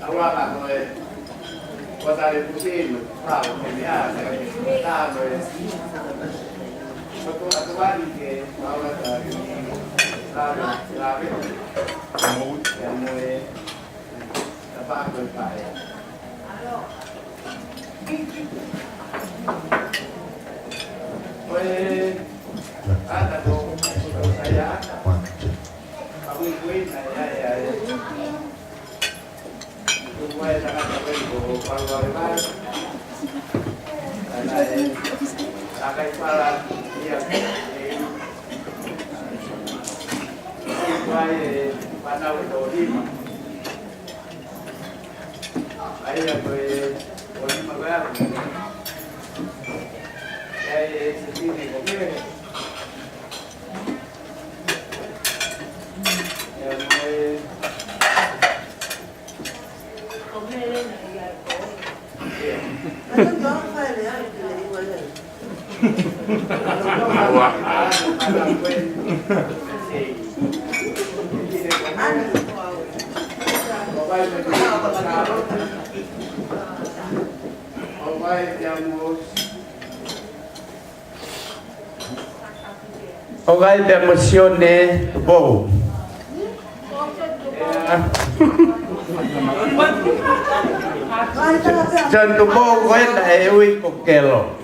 Ahora cuando le pusimos, claro, genial, claro, atual que ahora está claro, clave, tapando el país. Pues, anda con allá, a muy buena, allá. Puede sacar papel o algo además. Acá hay para y aquí hay para de Lima. Ahí pues Lima claro. Ahí se tiene que comer. Hogar de emociones, bobo. Jangan bobo ena ewi kokelo.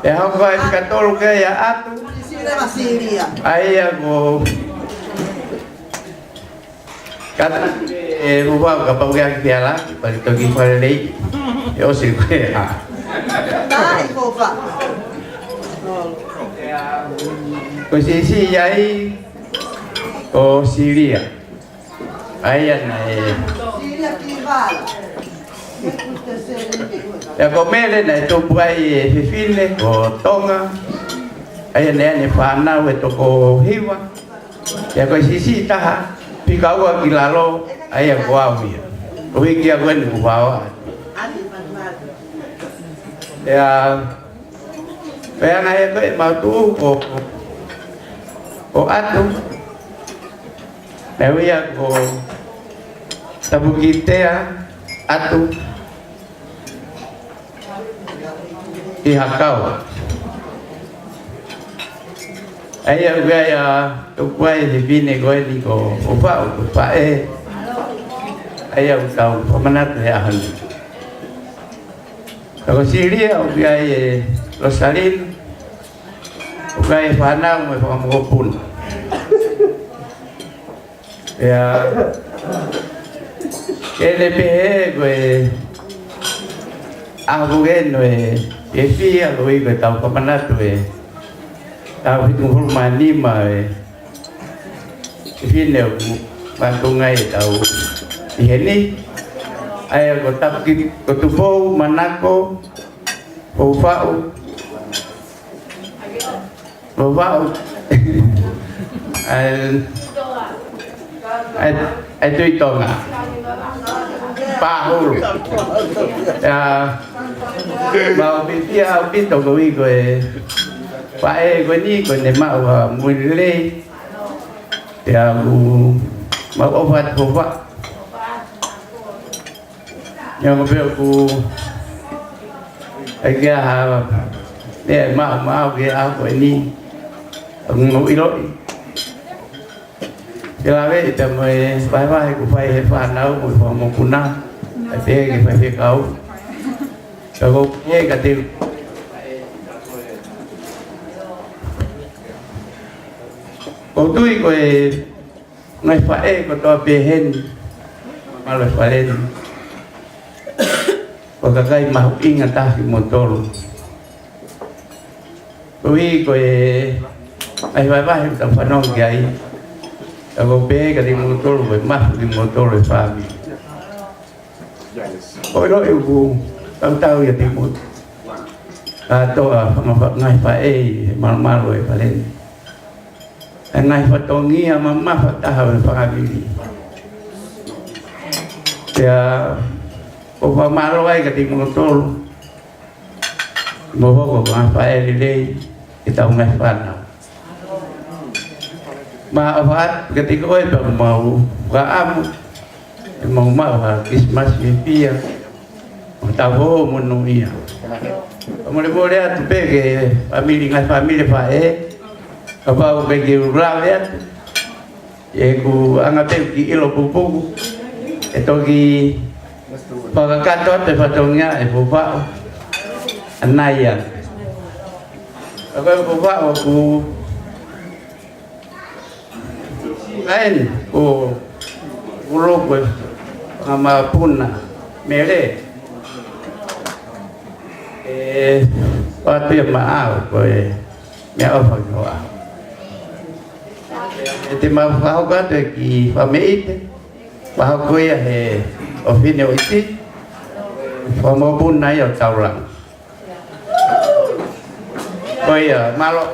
Yang kau katol kaya atu. Ayah aku kata rumah kapal yang tiada bagi togi pada yo sih kaya. Posisi yai o Syria. Ayah naik. Ya komele na ito buhay fifile o tonga. Ayah naik fana weto ko hiwa. Ya ko sisita ha. Pikawa kilalo ayah kuawi. Uiki aku ni kubawa. Ya kaya na ayah ko matu o atu. Nawiya ko tabukitea atu ihakau ayah gaya tupai di bini gue ni ko upa ayah kau pemenat ya hal kalau Syria gaya Rosalin gaya Fana mau pengopun ya LPE gue aku kan gue gue tahu kemana gue tahu itu rumah lima ini bantu ngai tahu ini ayah kota ketubuh manako bau itu nggak Pahul ya mau dia pintu gue gue ni gue mau mulai ya mau obat yang aku agak dia mau aku ini ngoi Kelawe itu mai bye ku pai fanau mu mo kuna ate ke pai kau kalau ye kate kau tu ko ngai fae ko to behen malu falen ko kagai mau ingat ah motor kui ko ai bye tam fanong gai aku pergi di motor, mah di motor fami. Kalau ibu tahu ya timur, atau ngai pae mal-mal paling. Ngai patongi ama mah tahu fami. Ya, kalau mal ke di motor, mau ngai pae lele kita ngai pana. Maafat ketika itu mau kaam mau maaf Christmas pia tahu menuia kemudian boleh tu pergi family fae apa pergi urang ya ku angat ki ilo pupu itu ki pagkatot te patongnya bupa anayan ako bupa aku lain ulog sama puna mere pati maaf ya apa doa itu maaf kan ki family bahwa ya opini itu pamo puna ya taulang ya malo